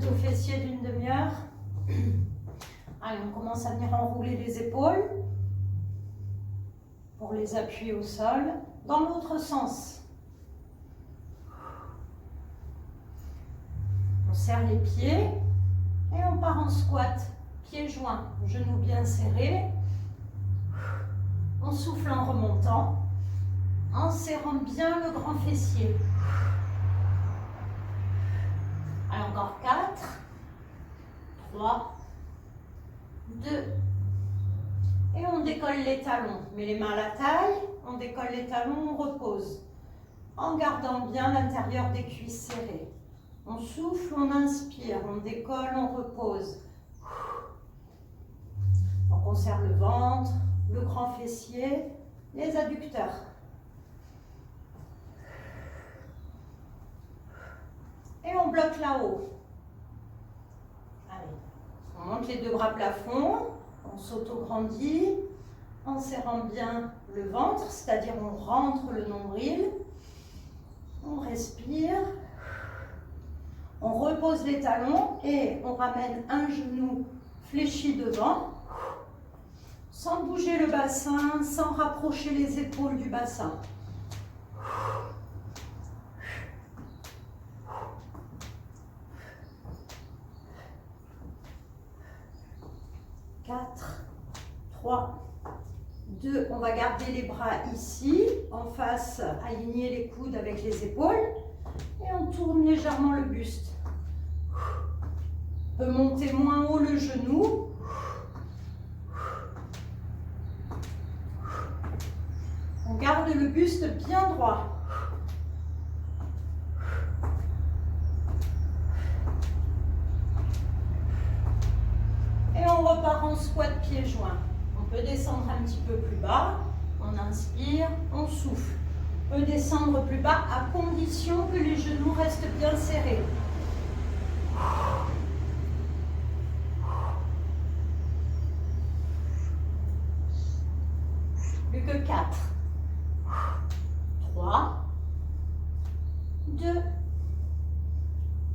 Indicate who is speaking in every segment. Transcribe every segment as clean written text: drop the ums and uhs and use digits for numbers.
Speaker 1: abdos fessiers d'une demi-heure. Allez, on commence à venir enrouler les épaules pour les appuyer au sol. Dans l'autre sens. On serre les pieds et on part en squat. Pieds joints, genoux bien serrés. On souffle en remontant, en serrant bien le grand fessier. Allez, encore 4, 3, 2. Et on décolle les talons. On met les mains à la taille, on décolle les talons, on repose. En gardant bien l'intérieur des cuisses serrées. On souffle, on inspire, on décolle, on repose. Donc on serre le ventre, le grand fessier, les adducteurs. Et on bloque là-haut. Allez, on monte les deux bras plafond, on s'auto-grandit en serrant bien le ventre, c'est-à-dire on rentre le nombril, on respire, on repose les talons et on ramène un genou fléchi devant, sans bouger le bassin, sans rapprocher les épaules du bassin. Quatre, 3, 2, on va garder les bras ici, en face, aligner les coudes avec les épaules et on tourne légèrement le buste. On peut monter moins haut le genou. On garde le buste bien droit. Et on repart en squat pieds joints. On peut descendre un petit peu plus bas. On inspire, on souffle. On peut descendre plus bas à condition que les genoux restent bien serrés. Plus que 4. 3, 2,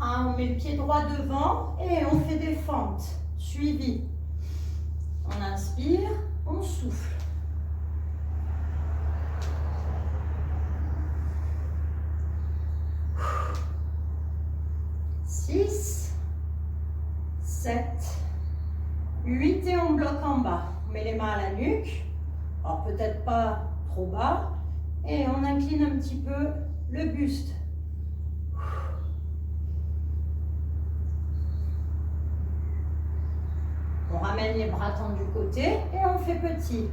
Speaker 1: 1. On met le pied droit devant et on fait des fentes suivies. On inspire, on souffle. Six, 7, 8 et on bloque en bas. On met les mains à la nuque. Alors peut-être pas trop bas. Et on incline un petit peu le buste. On ramène les bras tendus du côté et on fait petit.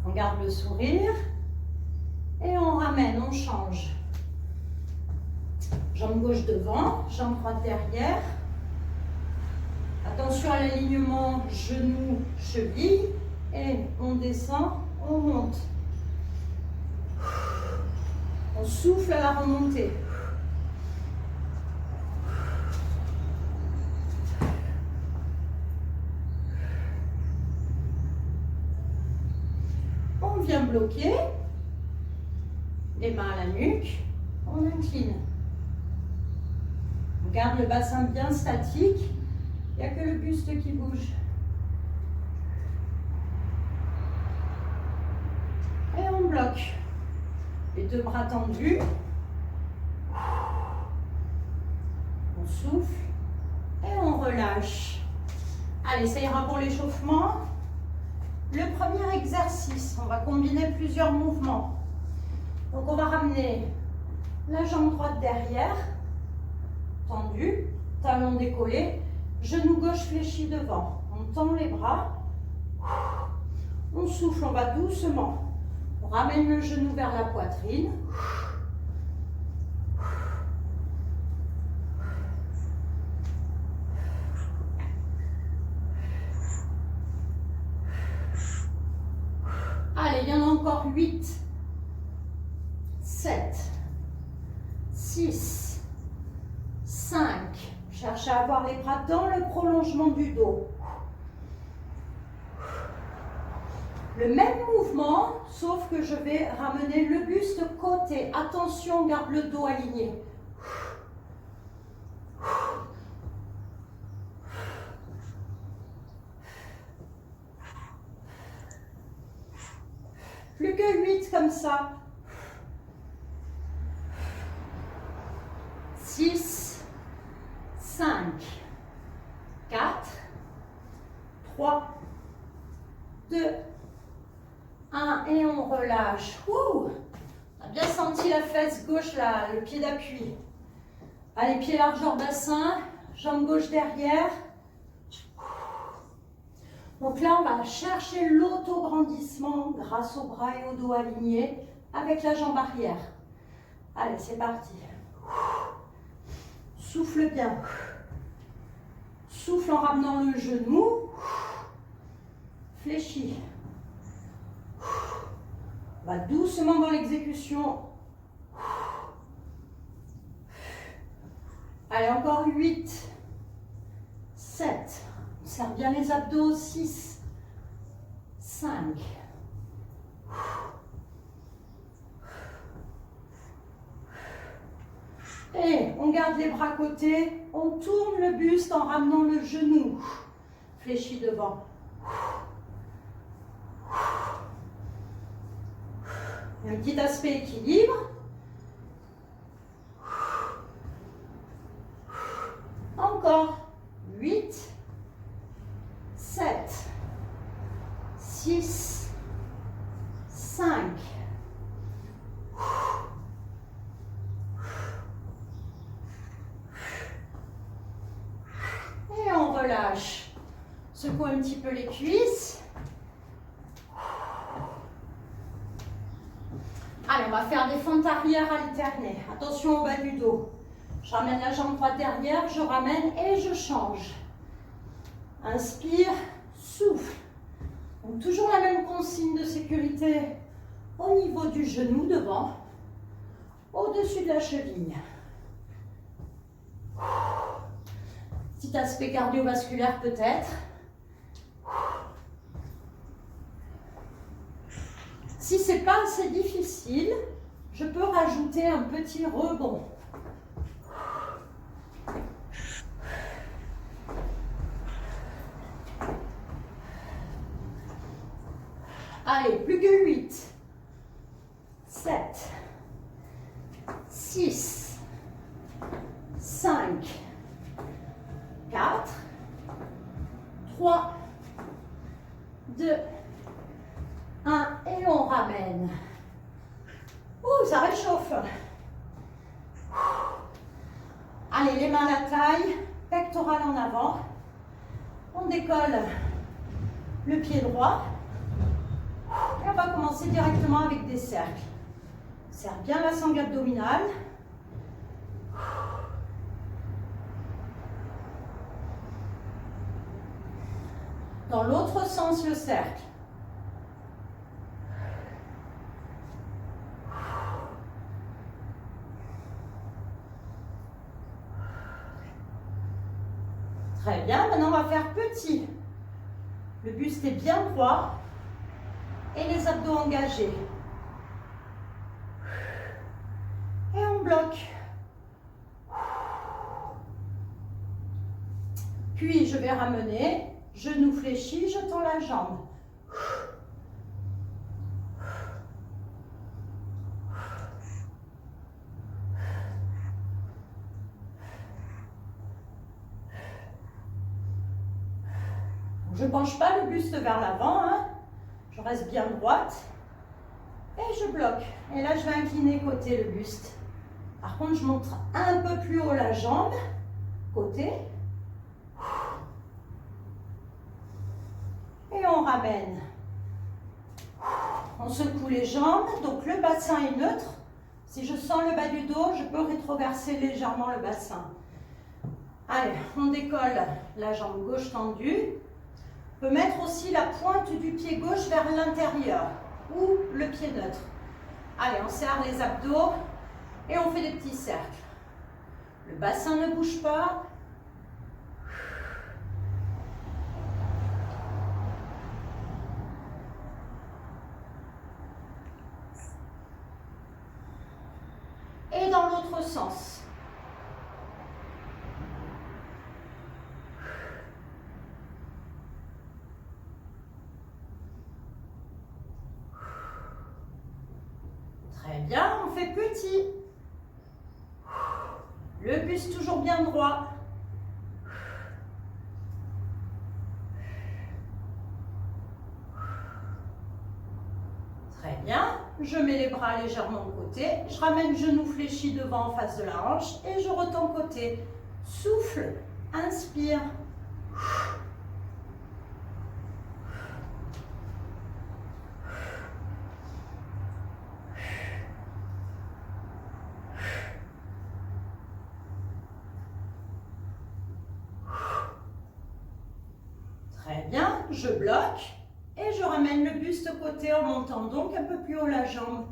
Speaker 1: On garde le sourire et on ramène, on change. Jambe gauche devant, jambe droite derrière. Attention à l'alignement genou, cheville. Et on descend, on monte. On souffle à la remontée. On vient bloquer. Les mains à la nuque. On incline. On garde le bassin bien statique. Il n'y a que le buste qui bouge. Et on bloque. Les deux bras tendus. On souffle et on relâche. Allez, ça ira pour l'échauffement. Le premier exercice, on va combiner plusieurs mouvements. Donc on va ramener la jambe droite derrière, tendue, talon décollé, genou gauche fléchi devant. On tend les bras. On souffle, on va doucement. On ramène le genou vers la poitrine. Allez, il y en a encore 8, 7, 6, 5. Cherchez à avoir les bras dans le prolongement du dos. Le même mouvement, sauf que je vais ramener le buste côté. Attention, garde le dos aligné. Plus que 8 comme ça. 6, 5, 4, 3, 2, 1 et on relâche. Ouh, on a bien senti la fesse gauche là, le pied d'appui. Allez, pied largeur bassin, jambe gauche derrière. Donc là, on va chercher l'auto-grandissement grâce au bras et au dos alignés avec la jambe arrière. Allez, c'est parti. Souffle bien. Souffle en ramenant le genou. Fléchis. On va doucement dans l'exécution. Allez, encore 8, 7. On serre bien les abdos. 6, 5. Et on garde les bras côtés. On tourne le buste en ramenant le genou. Fléchis devant. Un petit aspect équilibre. Encore 8, 7, 6, 5. Et on relâche. Secoue un petit peu les cuisses. Allez, on va faire des fentes arrière alternées. Attention au bas du dos. Je ramène la jambe droite derrière, je ramène et je change. Inspire, souffle. Donc toujours la même consigne de sécurité au niveau du genou devant, au-dessus de la cheville. Petit aspect cardiovasculaire peut-être. Si ce n'est pas assez difficile, je peux rajouter un petit rebond. Allez, plus que 8, 7, 6, 5, 4, 3, 2, 1 et on ramène. Ouh, ça réchauffe. Allez, les mains à la taille, pectoral en avant. On décolle le pied droit. Et on va commencer directement avec des cercles. On serre bien la sangle abdominale. Dans l'autre sens, le cercle. Très bien, maintenant on va faire petit. Le buste est bien droit et les abdos engagés. Et on bloque. Puis je vais ramener, genou fléchi, je tends la jambe. Je ne penche pas le buste vers l'avant, hein. Je reste bien droite et je bloque. Et là, je vais incliner côté le buste. Par contre, je monte un peu plus haut la jambe, côté. Et on ramène. On secoue les jambes, donc le bassin est neutre. Si je sens le bas du dos, je peux rétroverser légèrement le bassin. Allez, on décolle la jambe gauche tendue. On peut mettre aussi la pointe du pied gauche vers l'intérieur ou le pied neutre. Allez, on serre les abdos et on fait des petits cercles. Le bassin ne bouge pas. dans l'autre sens. Très bien, on fait petit. Le buste toujours bien droit. Très bien, je mets les bras légèrement de côté, je ramène genou fléchi devant en face de la hanche et je retends côté. Souffle, inspire. Très bien, je bloque. Et je ramène le buste côté en montant donc un peu plus haut la jambe.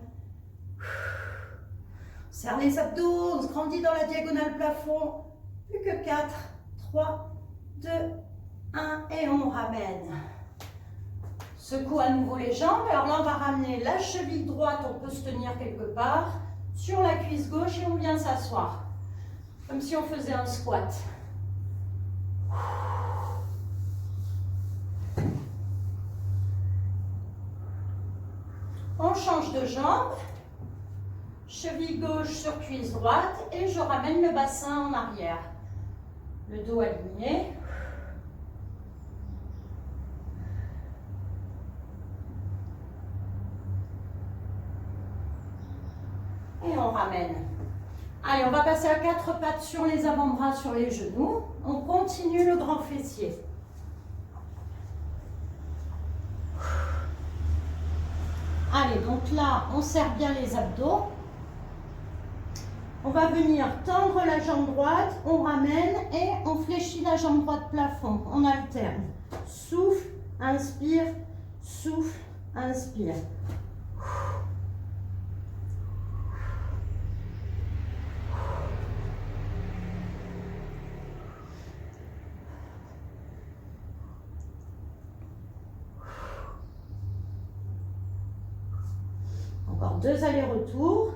Speaker 1: Serre les abdos, on se grandit dans la diagonale plafond. Plus que 4, 3, 2, 1 et on ramène. Secoue à nouveau les jambes. Alors là, on va ramener la cheville droite, on peut se tenir quelque part, sur la cuisse gauche et on vient s'asseoir. Comme si on faisait un squat. On change de jambe, cheville gauche sur cuisse droite et je ramène le bassin en arrière. Le dos aligné. Et on ramène. Allez, on va passer à 4 pattes sur les avant-bras, sur les genoux. On continue le grand fessier. Allez, donc là, on serre bien les abdos. On va venir tendre la jambe droite, on ramène et on fléchit la jambe droite plafond. On alterne. Souffle, inspire, souffle, inspire. Encore 2 allers-retours.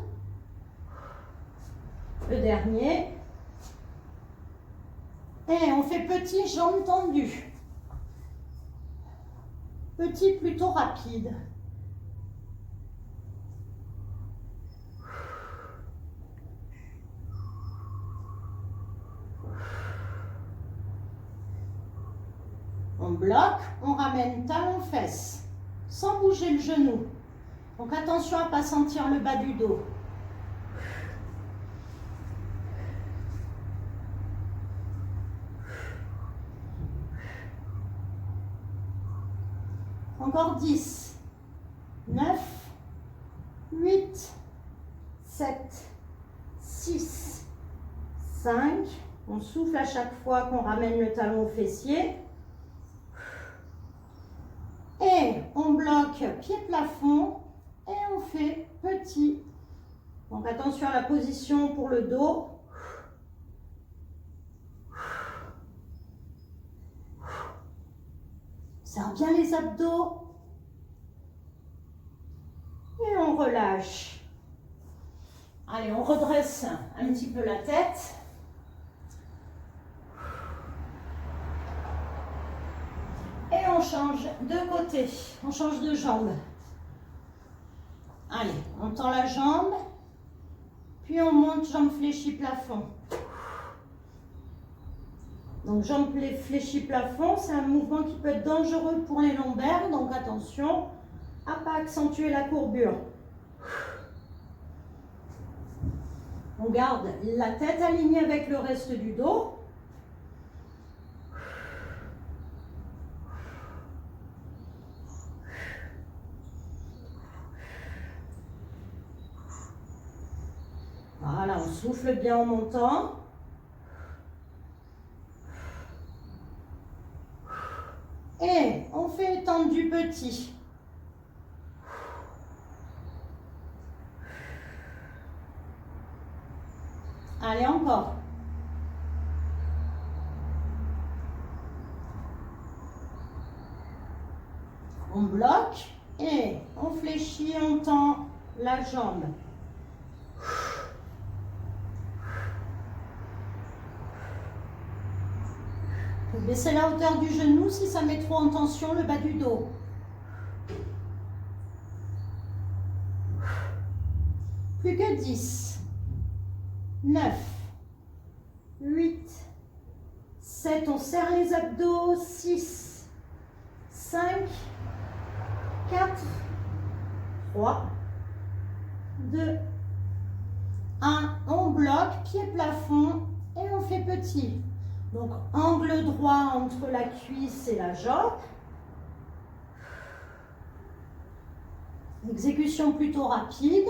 Speaker 1: Le dernier. Et on fait petit, jambes tendues. Petit plutôt rapide. On bloque, on ramène talon-fesse, sans bouger le genou. Donc attention à ne pas sentir le bas du dos. Encore 10, 9, 8, 7, 6, 5. On souffle à chaque fois qu'on ramène le talon au fessier. Et on bloque pied plafond. Et on fait petit. Donc attention à la position pour le dos. Serre bien les abdos. Et on relâche. Allez, on redresse un petit peu la tête. Et on change de côté. On change de jambe. Allez, on tend la jambe, puis on monte, jambe fléchie plafond. Donc jambe fléchie plafond, c'est un mouvement qui peut être dangereux pour les lombaires, donc attention à ne pas accentuer la courbure. On garde la tête alignée avec le reste du dos. Voilà, on souffle bien en montant. Et on fait étendu petit. Allez, encore. On bloque et on fléchit, on tend la jambe. Vous baissez la hauteur du genou si ça met trop en tension le bas du dos. Plus que 10, 9, 8, 7, on serre les abdos, 6, 5, 4, 3, 2, 1, on bloque, pied plafond et on fait petit. Donc angle droit entre la cuisse et la jambe. Exécution plutôt rapide.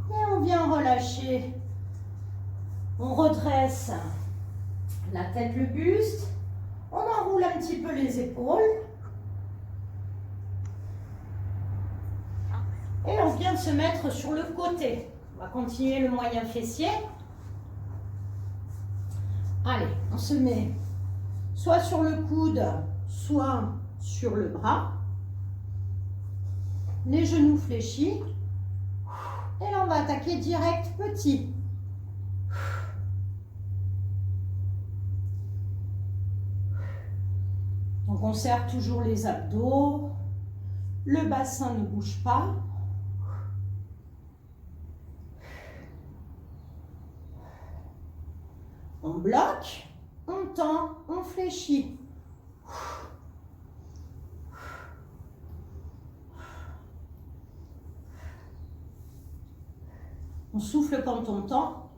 Speaker 1: Et on vient relâcher. On redresse la tête, le buste. On enroule un petit peu les épaules. Et on vient de se mettre sur le côté. On va continuer le moyen fessier. Allez, on se met soit sur le coude, soit sur le bras. Les genoux fléchis. Et là, on va attaquer direct petit. Donc, on serre toujours les abdos. Le bassin ne bouge pas. On bloque, on tend, on fléchit. On souffle quand on tend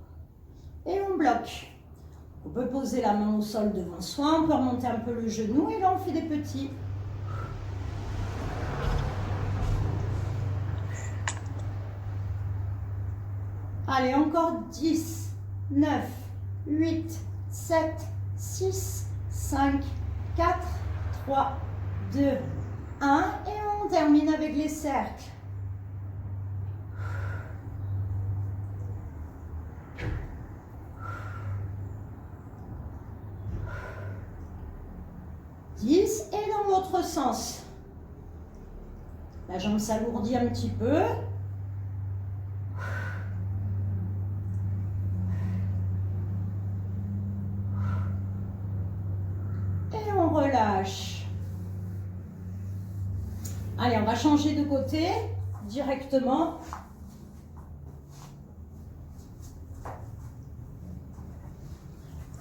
Speaker 1: et on bloque. On peut poser la main au sol devant soi, on peut remonter un peu le genou et là on fait des petits. Allez, encore 10, 9, 8, 7, 6, 5, 4, 3, 2, 1 et on termine avec les cercles. Et dans l'autre sens. La jambe s'alourdit un petit peu. Et on relâche. Allez, on va changer de côté directement.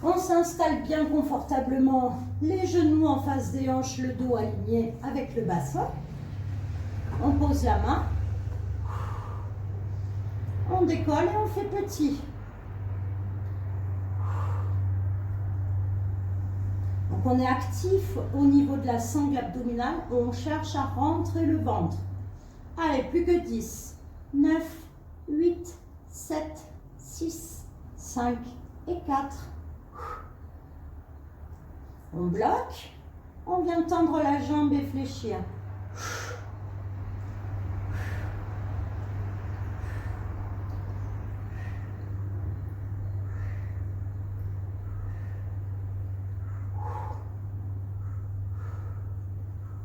Speaker 1: On s'installe bien confortablement, les genoux en face des hanches, le dos aligné avec le bassin. On pose la main. On décolle et on fait petit. Donc on est actif au niveau de la sangle abdominale. On cherche à rentrer le ventre. Allez, plus que 10, 9, 8, 7, 6, 5 et 4. On bloque, on vient tendre la jambe et fléchir.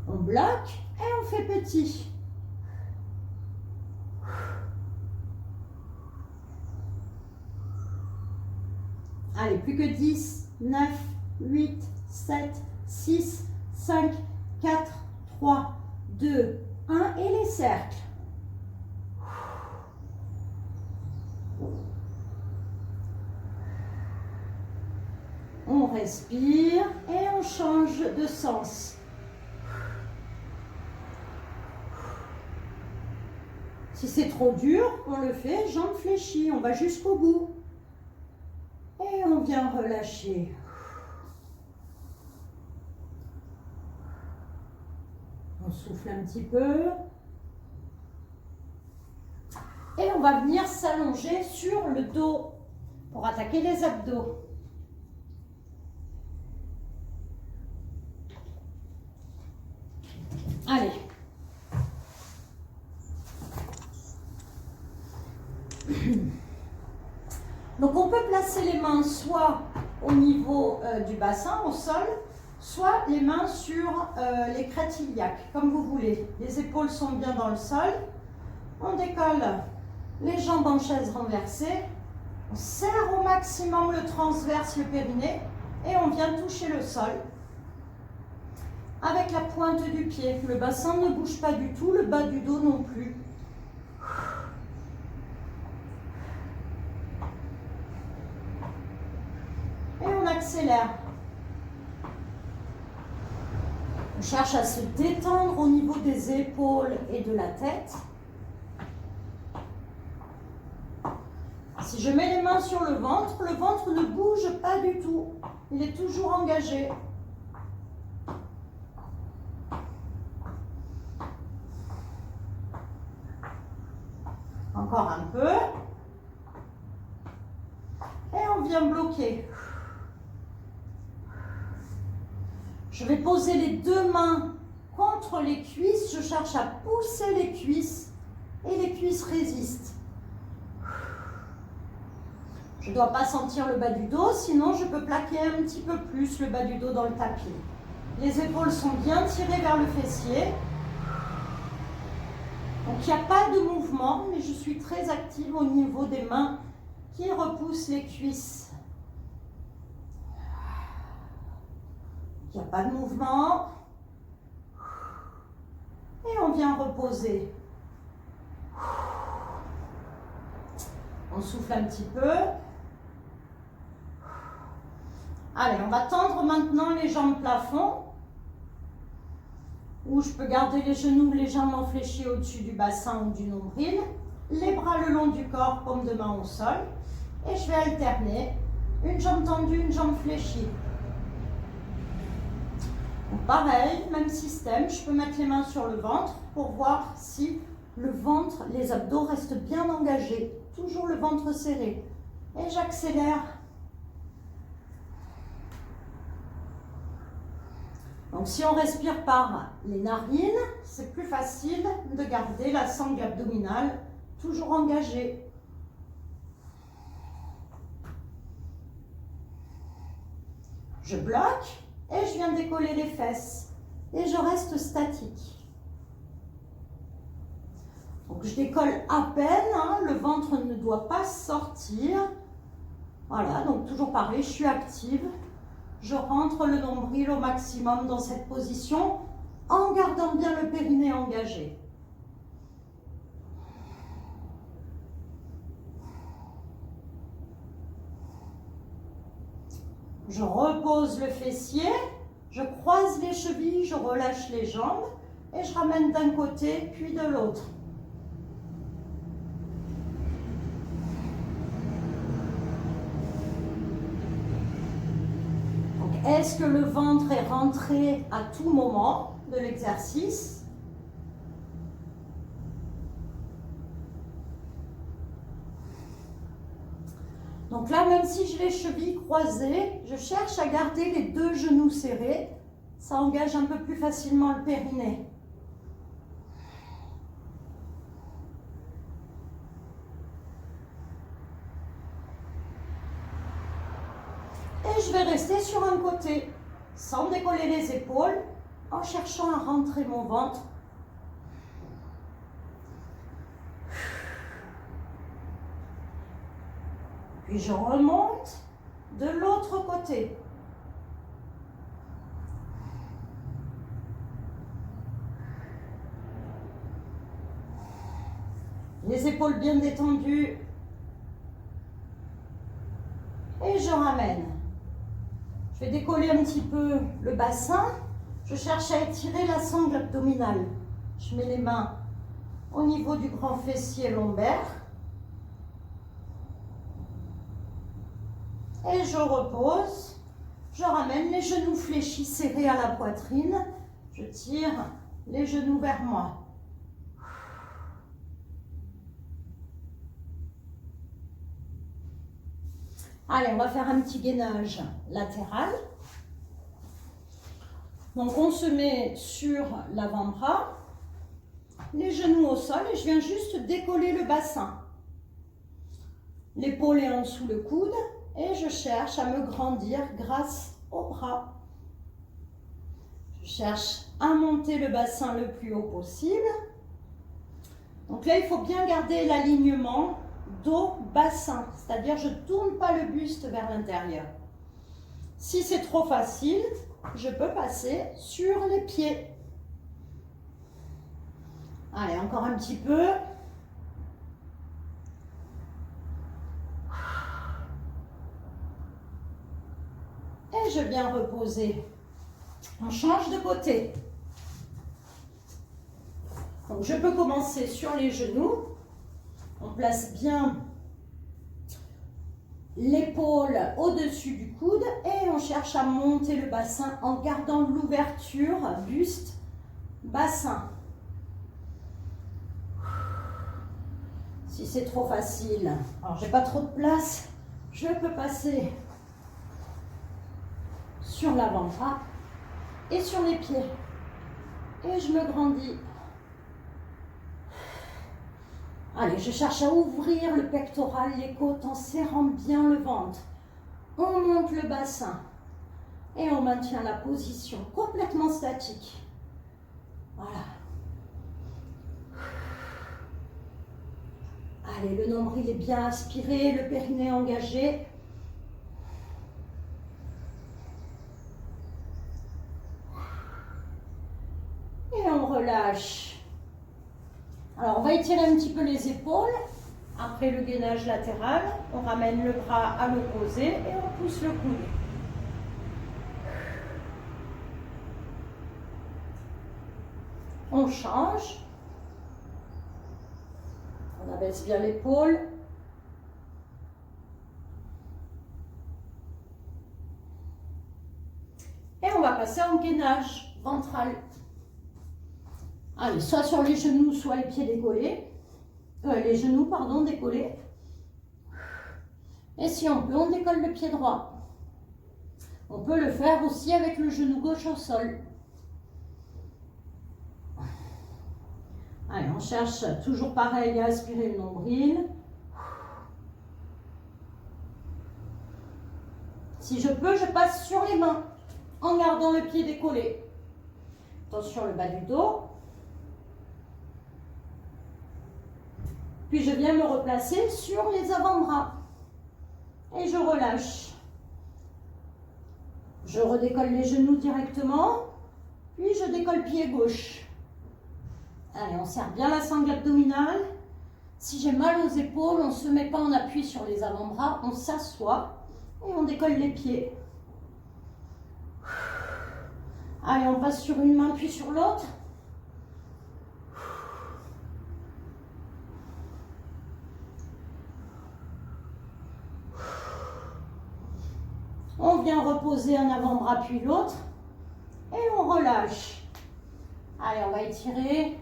Speaker 1: On bloque et on fait petit. Allez, plus que 10, 9, 8, 7, 6, 5, 4, 3, 2, 1 et les cercles. On respire et on change de sens. Si c'est trop dur, on le fait jambes fléchies, on va jusqu'au bout. Et on vient relâcher. On souffle un petit peu. Et on va venir s'allonger sur le dos pour attaquer les abdos. Allez. Donc on peut placer les mains soit au niveau du bassin, au sol, soit les mains sur les crêtes iliaques, comme vous voulez. Les épaules sont bien dans le sol. On décolle Les jambes en chaise renversée. On serre au maximum le transverse, le périnée. Et on vient toucher le sol. Avec la pointe du pied. Le bassin ne bouge pas du tout, le bas du dos non plus. Et on accélère. On cherche à se détendre au niveau des épaules et de la tête. Si je mets les mains sur le ventre ne bouge pas du tout. Il est toujours engagé. Encore un peu. Et on vient bloquer. Je vais poser les deux mains contre les cuisses. Je cherche à pousser les cuisses et les cuisses résistent. Je ne dois pas sentir le bas du dos, sinon je peux plaquer un petit peu plus le bas du dos dans le tapis. Les épaules sont bien tirées vers le fessier. Donc il n'y a pas de mouvement, mais je suis très active au niveau des mains qui repoussent les cuisses. Il n'y a pas de mouvement. Et on vient reposer. On souffle un petit peu. Allez, on va tendre maintenant les jambes plafond. Où je peux garder les genoux légèrement fléchis au-dessus du bassin ou du nombril. Les bras le long du corps, paume de main au sol. Et je vais alterner. Une jambe tendue, une jambe fléchie. Donc pareil, même système. Je peux mettre les mains sur le ventre pour voir si le ventre, les abdos restent bien engagés. Toujours le ventre serré. Et j'accélère. Donc si on respire par les narines, c'est plus facile de garder la sangle abdominale toujours engagée. Je bloque et je viens décoller les fesses. Et je reste statique. Donc je décolle à peine, hein, le ventre ne doit pas sortir. Voilà, donc toujours pareil, je suis active. Je rentre le nombril au maximum dans cette position en gardant bien le périnée engagé. Je repose le fessier, je croise les chevilles, je relâche les jambes et je ramène d'un côté puis de l'autre. Est-ce que le ventre est rentré à tout moment de l'exercice? Donc là, même si j'ai les chevilles croisées, je cherche à garder les deux genoux serrés. Ça engage un peu plus facilement le périnée. Et je vais rester sur un côté, sans décoller les épaules, en cherchant à rentrer mon ventre. Puis je remonte de l'autre côté. Les épaules bien détendues. Et je ramène. Je vais décoller un petit peu le bassin. Je cherche à étirer la sangle abdominale. Je mets les mains au niveau du grand fessier lombaire. Et je repose. Je ramène les genoux fléchis serrés à la poitrine. Je tire les genoux vers moi. Allez, on va faire un petit gainage latéral. Donc, on se met sur l'avant-bras, les genoux au sol et je viens juste décoller le bassin. L'épaule est en dessous le coude et je cherche à me grandir grâce au bras. Je cherche à monter le bassin le plus haut possible. Donc là, il faut bien garder l'alignement dos-bassin, c'est-à-dire je ne tourne pas le buste vers l'intérieur. Si c'est trop facile, je peux passer sur les pieds. Allez, encore un petit peu. Et je viens reposer. On change de côté. Donc je peux commencer sur les genoux. On place bien l'épaule au-dessus du coude et on cherche à monter le bassin en gardant l'ouverture buste, bassin. Si c'est trop facile, alors j'ai pas trop de place, je peux passer sur l'avant-bras et sur les pieds. Et je me grandis. Allez, je cherche à ouvrir le pectoral, les côtes en serrant bien le ventre. On monte le bassin et on maintient la position complètement statique. Voilà. Allez, le nombril est bien aspiré, le périnée engagé. Et on relâche. Alors, on va étirer un petit peu les épaules. Après le gainage latéral, on ramène le bras à l'opposé et on pousse le coude. On change. On abaisse bien l'épaule. Et on va passer en gainage ventral. Allez, soit sur les genoux, soit les pieds décollés. Les genoux, pardon, décollés. Et si on peut, on décolle le pied droit. On peut le faire aussi avec le genou gauche au sol. Allez, on cherche toujours pareil à aspirer le nombril. Si je peux, je passe sur les mains en gardant le pied décollé. Attention, le bas du dos. Puis je viens me replacer sur les avant-bras. Et je relâche. Je redécolle les genoux directement. Puis je décolle pied gauche. Allez, on serre bien la sangle abdominale. Si j'ai mal aux épaules, on ne se met pas en appui sur les avant-bras. On s'assoit et on décolle les pieds. Allez, on passe sur une main puis sur l'autre. On vient reposer un avant-bras puis l'autre et on relâche. Allez, on va étirer.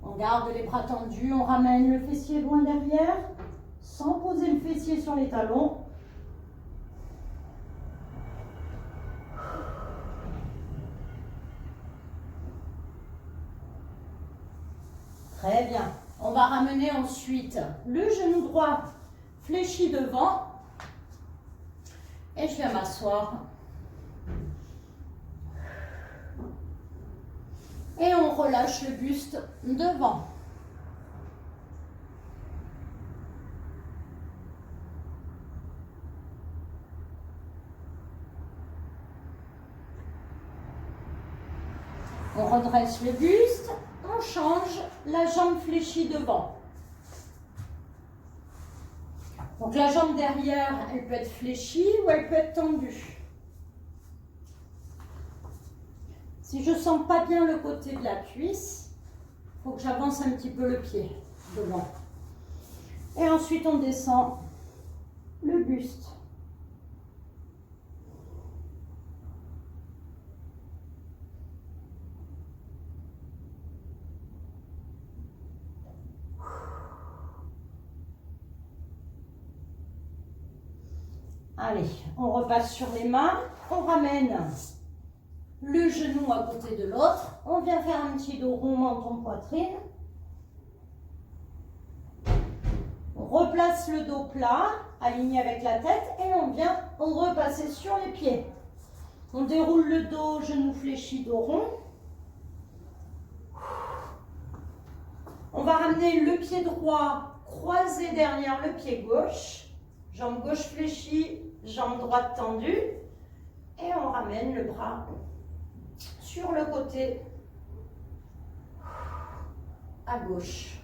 Speaker 1: On garde les bras tendus. On ramène le fessier loin derrière sans poser le fessier sur les talons. Très bien. On va ramener ensuite le genou droit fléchi devant. Et je viens m'asseoir. Et on relâche le buste devant. On redresse le buste, on change la jambe fléchie devant. Donc la jambe derrière, elle peut être fléchie ou elle peut être tendue. Si je ne sens pas bien le côté de la cuisse, il faut que j'avance un petit peu le pied devant. Et ensuite on descend le buste. Allez, on repasse sur les mains, on ramène le genou à côté de l'autre, on vient faire un petit dos rond, menton, poitrine. On replace le dos plat, aligné avec la tête et on vient repasser sur les pieds. On déroule le dos, genou fléchi, dos rond. On va ramener le pied droit croisé derrière le pied gauche. Jambe gauche fléchie, jambe droite tendue. Et on ramène le bras sur le côté à gauche.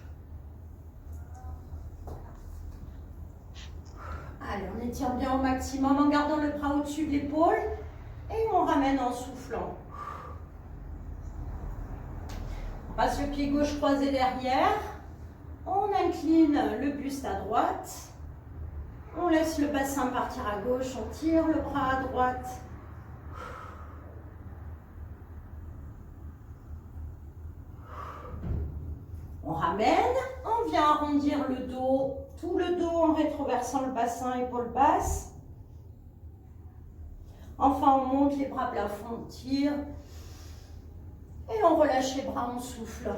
Speaker 1: Allez, on étire bien au maximum en gardant le bras au-dessus de l'épaule. Et on ramène en soufflant. On passe le pied gauche croisé derrière. On incline le buste à droite. On laisse le bassin partir à gauche. On tire le bras à droite. On ramène. On vient arrondir le dos. Tout le dos en rétroversant le bassin, épaule basse. Enfin, on monte les bras plafond, on tire. Et on relâche les bras, on souffle.